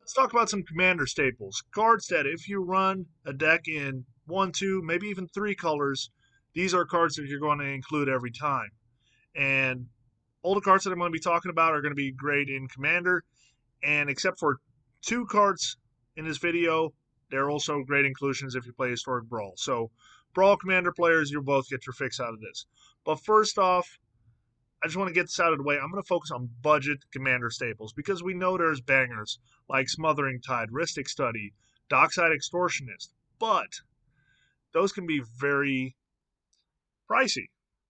Let's talk about some commander staples. Cards that if you run a deck in one, two, maybe even three colors, these are cards that you're going to include every time. And all the cards that I'm going to be talking about are going to be great in commander. And except for two cards in this video, they're also great inclusions if you play Historic Brawl. So, Brawl Commander players, you'll both get your fix out of this. But first off, I just want to get this out of the way. I'm going to focus on budget commander staples because we know there's bangers like Smothering Tide, Rhystic Study, Dockside Extortionist, but those can be very pricey,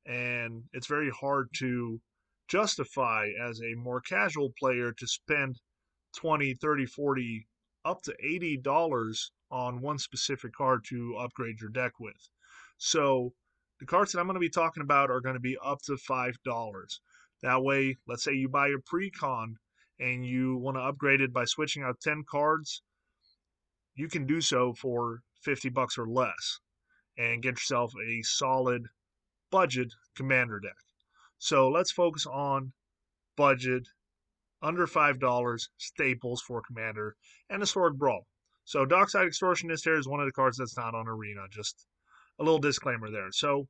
and it's very hard to justify as a more casual player to spend 20, 30, 40, up to $80 on one specific card to upgrade your deck with. So the cards that I'm going to be talking about are going to be up to $5. That way, let's say you buy a pre-con and you want to upgrade it by switching out 10 cards, you can do so for $50 or less and get yourself a solid budget commander deck. So let's focus on budget under $5 staples for commander and Historic Brawl. So Dockside Extortionist here is one of the cards that's not on Arena. Just a little disclaimer there. So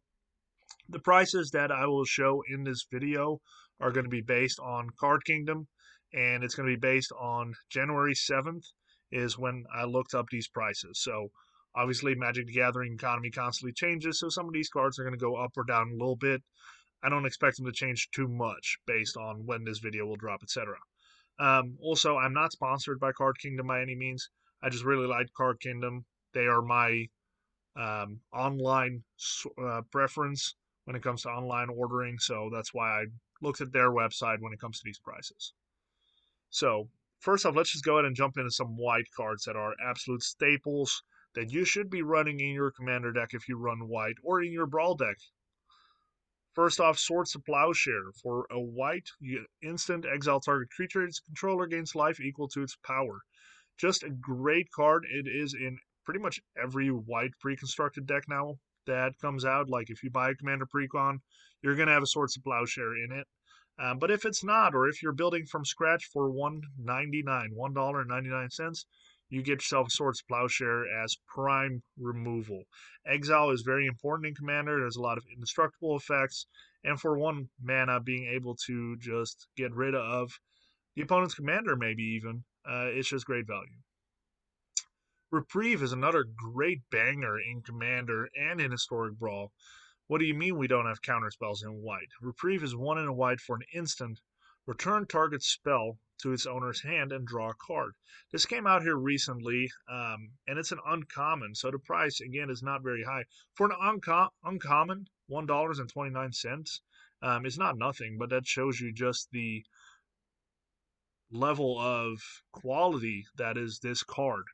the prices that I will show in this video are going to be based on Card Kingdom, and it's going to be based on January 7th is when I looked up these prices. So obviously Magic the Gathering economy constantly changes, so some of these cards are going to go up or down a little bit. I don't expect them to change too much based on when this video will drop, etc. Also, I'm not sponsored by Card Kingdom by any means. I just really like Card Kingdom. They are my online preference when it comes to online ordering, so that's why I looked at their website when it comes to these prices. So, first off, let's just go ahead and jump into some white cards that are absolute staples that you should be running in your commander deck if you run white, or in your brawl deck. First off, Swords to Plowshare. For a white, you instant exile target creature. Its controller gains life equal to its power. Just a great card. It is in pretty much every white pre-constructed deck now that comes out. Like if you buy a Commander Precon, you're going to have a Swords to Plowshare in it. But if it's not, or if you're building from scratch for $1.99, you get yourself a Swords to Plowshare as prime removal. Exile is very important in Commander. There's a lot of indestructible effects, and for one mana, being able to just get rid of the opponent's commander, maybe even, it's just great value. Reprieve is another great banger in Commander and in Historic Brawl. What do you mean we don't have counterspells in white? Reprieve is 1 in a white for an instant. Return target spell to its owner's hand and draw a card. This came out here recently, and it's an uncommon, so the price, again, is not very high. For an uncommon, $1.29 is not nothing, but that shows you just the level of quality that is this card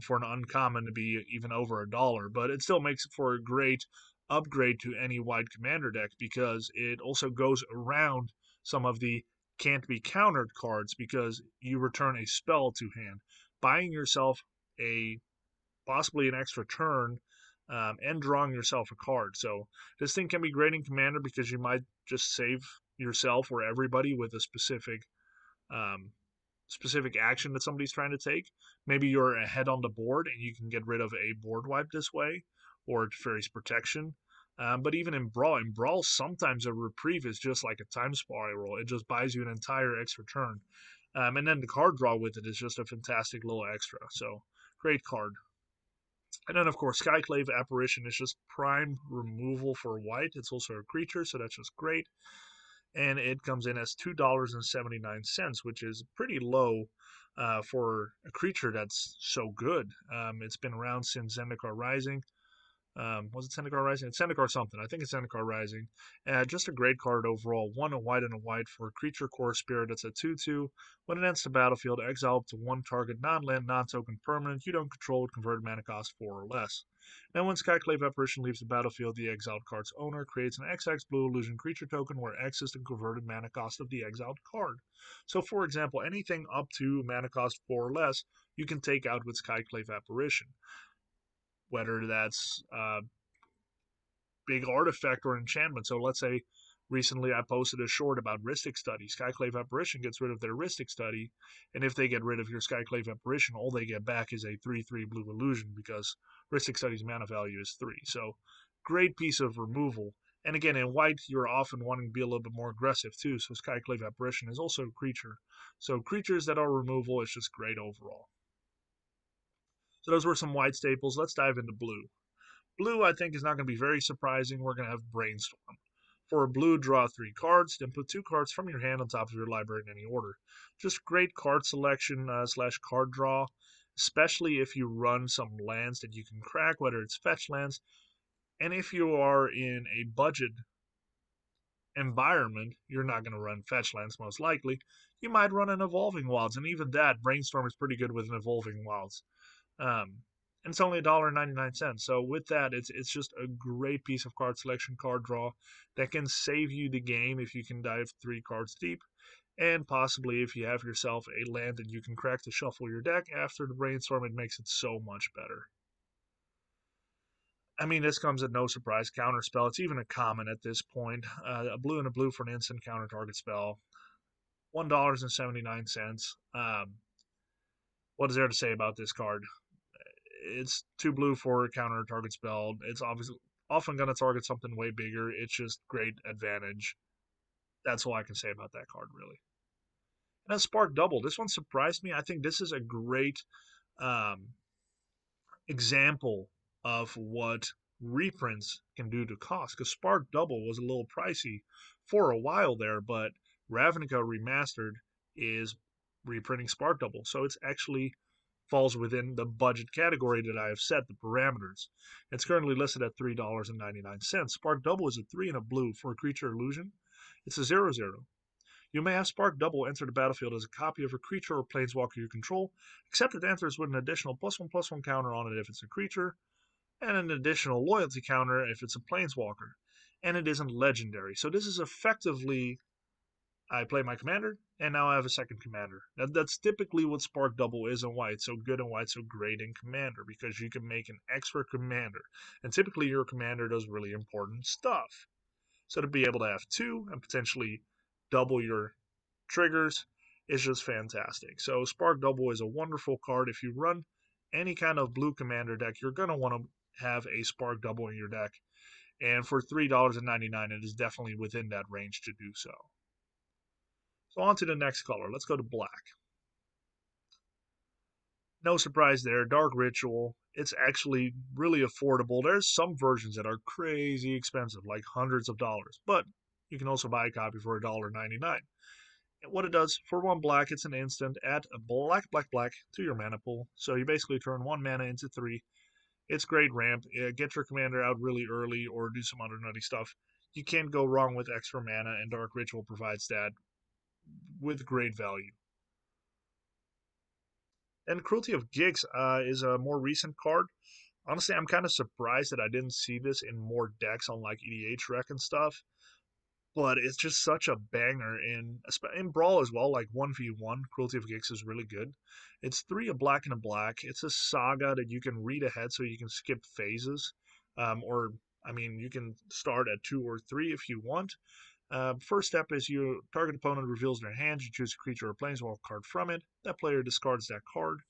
for an uncommon to be even over $1, but it still makes it for a great upgrade to any white commander deck because it also goes around some of the can't be countered cards because you return a spell to hand, buying yourself a possibly an extra turn and drawing yourself a card. So this thing can be great in commander because you might just save yourself or everybody with a um, specific action that somebody's trying to take. Maybe you're ahead on the board and you can get rid of a board wipe this way, or Fairy's Protection. But even in Brawl, sometimes a reprieve is just like a time spiral. It just buys you an entire extra turn. And then the card draw with it is just a fantastic little extra. So, great card. And then, of course, Skyclave Apparition is just prime removal for white. It's also a creature, so that's just great. And it comes in as $2.79, which is pretty low for a creature that's so good. It's been around since Zendikar Rising. Was it Zendikar Rising? It's Zendikar something. I think it's Zendikar Rising. Just a great card overall. 1 a white and a white for a creature core spirit that's a 2/2. When it enters the battlefield, exile up to one target non-land, non-token permanent you don't control with converted mana cost 4 or less. Then when Skyclave Apparition leaves the battlefield, the exiled card's owner creates an XX blue illusion creature token where X is the converted mana cost of the exiled card. So for example, anything up to mana cost 4 or less, you can take out with Skyclave Apparition. Whether that's big artifact or enchantment. So let's say Recently, I posted a short about Rhystic Study. Skyclave Apparition gets rid of their Rhystic Study, and if they get rid of your Skyclave Apparition, all they get back is a 3/3 blue illusion because Rhystic Study's mana value is 3. So, great piece of removal. And again, in white, you're often wanting to be a little bit more aggressive too, so Skyclave Apparition is also a creature. So, creatures that are removal is just great overall. So, those were some white staples. Let's dive into blue. Blue, I think, is not going to be very surprising. We're going to have Brainstorm. For a blue, draw 3 cards, then put 2 cards from your hand on top of your library in any order. Just great card selection slash card draw, especially if you run some lands that you can crack, whether it's fetch lands. And if you are in a budget environment, you're not going to run fetch lands most likely. You might run an Evolving Wilds, and even that, Brainstorm is pretty good with an Evolving Wilds. And it's only $1.99. So with that, it's just a great piece of card selection, card draw that can save you the game if you can dive 3 cards deep, and possibly if you have yourself a land that you can crack to shuffle your deck after the Brainstorm, it makes it so much better. I mean, this comes at no surprise. Counterspell, it's even a common at this point. A blue and a blue for an instant counter target spell. $1.79. What is there to say about this card? It's 2 blue for a counter target spell. It's obviously often going to target something way bigger. It's just great advantage. That's all I can say about that card, really. And then Spark Double. This one surprised me. I think this is a great example of what reprints can do to cost. Because Spark Double was a little pricey for a while there, but Ravnica Remastered is reprinting Spark Double. So it's actually falls within the budget category that I have set, the parameters. It's currently listed at $3.99. Spark Double is a 3 and a blue for a creature illusion. It's a 0/0. You may have Spark Double enter the battlefield as a copy of a creature or planeswalker you control, except it enters with an additional +1/+1 counter on it if it's a creature, and an additional loyalty counter if it's a planeswalker. And it isn't legendary. So this is effectively I play my commander, and now I have a second commander. That's typically what Spark Double is in white. So good in white, so great in commander, because you can make an extra commander. And typically your commander does really important stuff. So to be able to have 2 and potentially double your triggers is just fantastic. So Spark Double is a wonderful card. If you run any kind of blue commander deck, you're going to want to have a Spark Double in your deck. And for $3.99, it is definitely within that range to do so. So on to the next color. Let's go to black. No surprise there. Dark Ritual. It's actually really affordable. There's some versions that are crazy expensive, like hundreds of dollars. But you can also buy a copy for $1.99. And what it does, for 1 black, it's an instant. Add a black to your mana pool. So you basically turn 1 mana into 3. It's great ramp. Get your commander out really early or do some other nutty stuff. You can't go wrong with extra mana, and Dark Ritual provides that with great value. And Cruelty of Gix is a more recent card. Honestly, I'm kind of surprised that I didn't see this in more decks on like EDHREC and stuff. But it's just such a banger in Brawl as well, like 1v1. Cruelty of Gix is really good. It's 3 a black and a black. It's a saga that you can read ahead so you can skip phases. You can start at 2 or 3 if you want. First step is your target opponent reveals their hand. You choose a creature or planeswalker card from it. That player discards that card.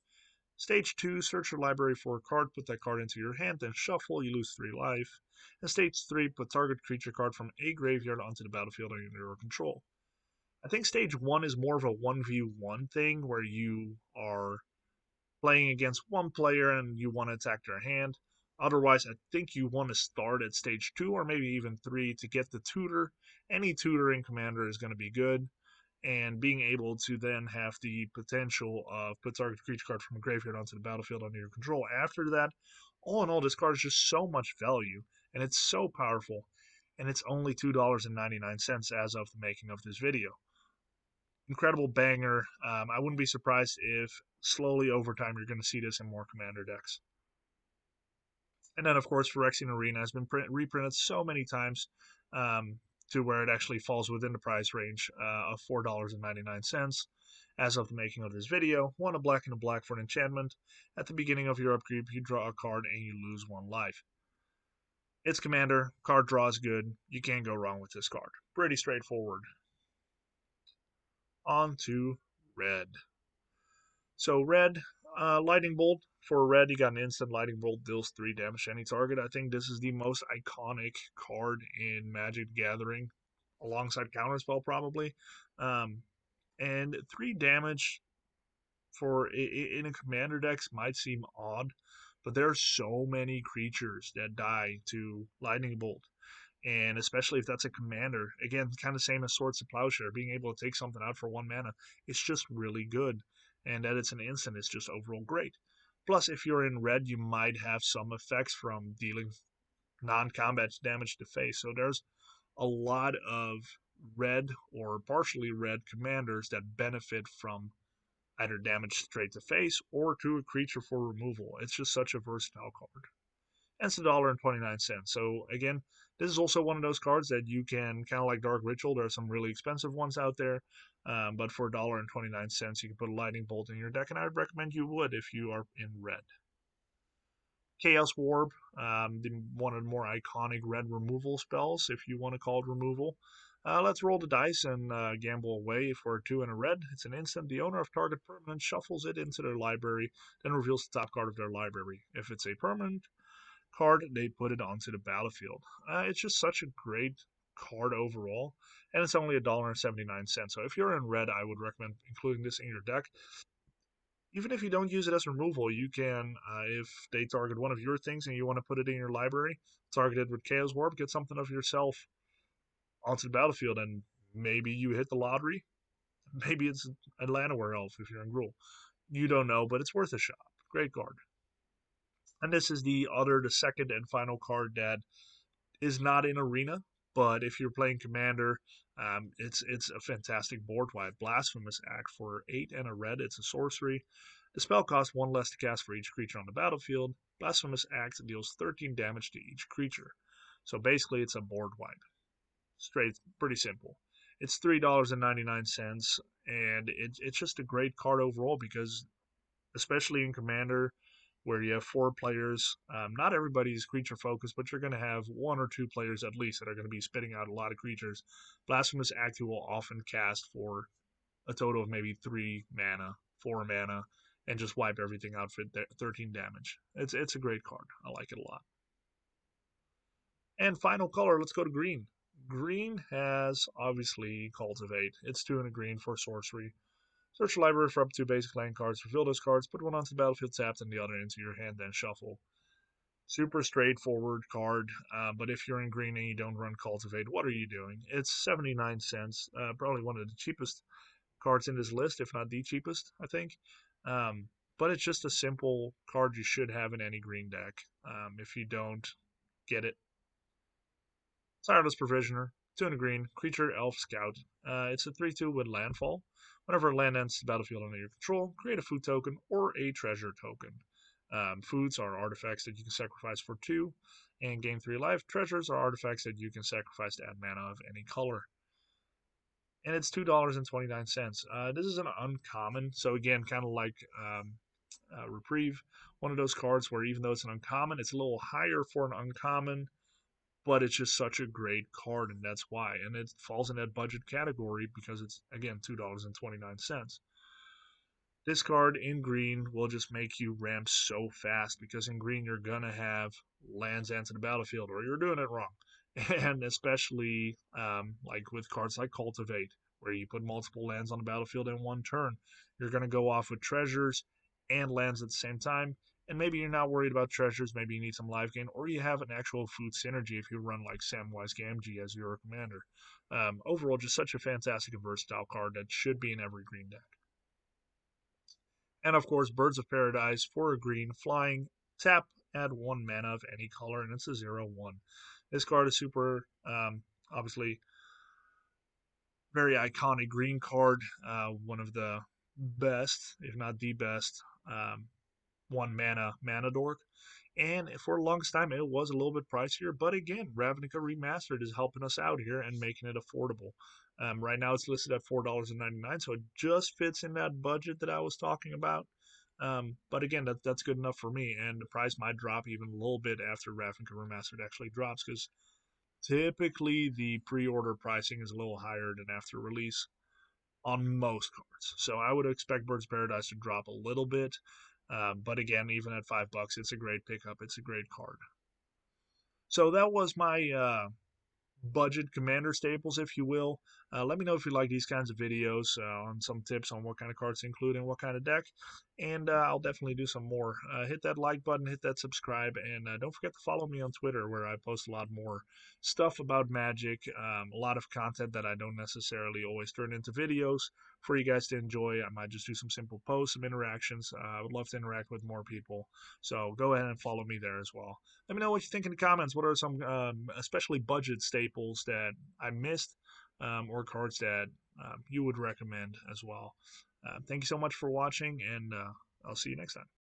Stage 2, search your library for a card, put that card into your hand, then shuffle, you lose 3 life. And stage 3, put target creature card from a graveyard onto the battlefield under your control. I think stage 1 is more of a 1v1 thing where you are playing against one player and you want to attack their hand. Otherwise, I think you want to start at stage 2 or maybe even 3 to get the tutor. Any tutor in Commander is going to be good. And being able to then have the potential of put target creature card from a graveyard onto the battlefield under your control. After that, all in all, this card is just so much value, and it's so powerful, and it's only $2.99 as of the making of this video. Incredible banger. I wouldn't be surprised if slowly over time you're going to see this in more Commander decks. And then, of course, Phyrexian Arena has been reprinted so many times to where it actually falls within the price range of $4.99 as of the making of this video. 1 a black and a black for an enchantment. At the beginning of your upkeep, you draw a card and you lose 1 life. It's Commander. Card draw is good. You can't go wrong with this card. Pretty straightforward. On to red. So red, lightning bolt. For red, you got an instant lightning bolt, deals 3 damage to any target. I think this is the most iconic card in Magic Gathering, alongside Counterspell probably. Um, and 3 damage for in a commander decks might seem odd, but there are so many creatures that die to lightning bolt, and especially if that's a commander, again, kind of same as Swords to Plowshare, being able to take something out for 1 mana, it's just really good. And that it's an instant is just overall great. Plus, if you're in red, you might have some effects from dealing non-combat damage to face. So there's a lot of red or partially red commanders that benefit from either damage straight to face or to a creature for removal. It's just such a versatile card. And it's $1.29. So again, this is also one of those cards that you can, kind of like Dark Ritual, there are some really expensive ones out there, but for $1.29 you can put a Lightning Bolt in your deck, and I would recommend you would if you are in red. Chaos Orb, one of the more iconic red removal spells, if you want to call it removal. Let's roll the dice and gamble away for a 2 and a red. It's an instant. The owner of target permanent shuffles it into their library, then reveals the top card of their library. If it's a permanent card, they put it onto the battlefield. It's just such a great card overall, and it's only $1.79. So if you're in red, I would recommend including this in your deck. Even if you don't use it as removal, you can, if they target one of your things and you want to put it in your library, target it with Chaos Orb, get something of yourself onto the battlefield, and maybe you hit the lottery. Maybe it's Atlanta Werewolf if you're in Gruul. You don't know, but it's worth a shot. Great card. And this is the second and final card that is not in Arena, but if you're playing Commander, it's a fantastic board wipe. Blasphemous Act for 8 and a red. It's a sorcery. The spell costs 1 less to cast for each creature on the battlefield. Blasphemous Act deals 13 damage to each creature. So basically, it's a board wipe. Straight, pretty simple. It's $3.99, and it's just a great card overall because, especially in Commander, where you have 4 players. Not everybody's creature focused, but you're going to have 1 or 2 players at least that are going to be spitting out a lot of creatures. Blasphemous Act will often cast for a total of maybe 3 mana, 4 mana, and just wipe everything out for 13 damage. It's a great card. I like it a lot. And final color, let's go to green. Green has obviously Cultivate. It's 2 and a green for sorcery. Search the library for up to 2 basic land cards, reveal those cards, put one onto the battlefield tapped and the other into your hand, then shuffle. Super straightforward card, but if you're in green and you don't run Cultivate, what are you doing? It's 79 cents, probably one of the cheapest cards in this list, if not the cheapest, I think. But it's just a simple card you should have in any green deck. If you don't get it, Tireless Provisioner, 2 and a green, creature, elf, scout. It's a 3/2 with landfall. Whenever a land enters the battlefield under your control, create a food token or a treasure token. Foods are artifacts that you can sacrifice for 2 and gain 3 life. Treasures are artifacts that you can sacrifice to add mana of any color. And it's $2.29. This is an uncommon, so again, kind of like Reprieve, one of those cards where even though it's an uncommon, it's a little higher for an uncommon, but it's just such a great card, and that's why. And it falls in that budget category because it's, again, $2.29. This card in green will just make you ramp so fast because in green you're going to have lands enter the battlefield or you're doing it wrong. And especially like with cards like Cultivate, where you put multiple lands on the battlefield in one turn, you're going to go off with treasures and lands at the same time. And maybe you're not worried about treasures, maybe you need some life gain, or you have an actual food synergy if you run like Samwise Gamgee as your commander. Overall, just such a fantastic and versatile card that should be in every green deck. And of course, Birds of Paradise for a green, flying, tap, add 1 mana of any color, and it's a 0/1. This card is super, obviously, very iconic green card, one of the best, if not the best, 1 mana dork. And for the longest time, it was a little bit pricier. But again, Ravnica Remastered is helping us out here and making it affordable. Right now, it's listed at $4.99, so it just fits in that budget that I was talking about. But again, that's good enough for me. And the price might drop even a little bit after Ravnica Remastered actually drops because Typically, the pre-order pricing is a little higher than after release on most cards. So I would expect Birds of Paradise to drop a little bit. But again, even at $5, it's a great pickup. It's a great card. So that was my budget commander staples, if you will. Let me know if you like these kinds of videos on some tips on what kind of cards to include in what kind of deck, and I'll definitely do some more. Hit that like button, hit that subscribe, and don't forget to follow me on Twitter, where I post a lot more stuff about Magic, a lot of content that I don't necessarily always turn into videos for you guys to enjoy. I might just do some simple posts, some interactions. I would love to interact with more people, so go ahead and follow me there as well. Let me know what you think in the comments. What are some especially budget staples that I missed, or cards that you would recommend as well? Thank you so much for watching, and I'll see you next time.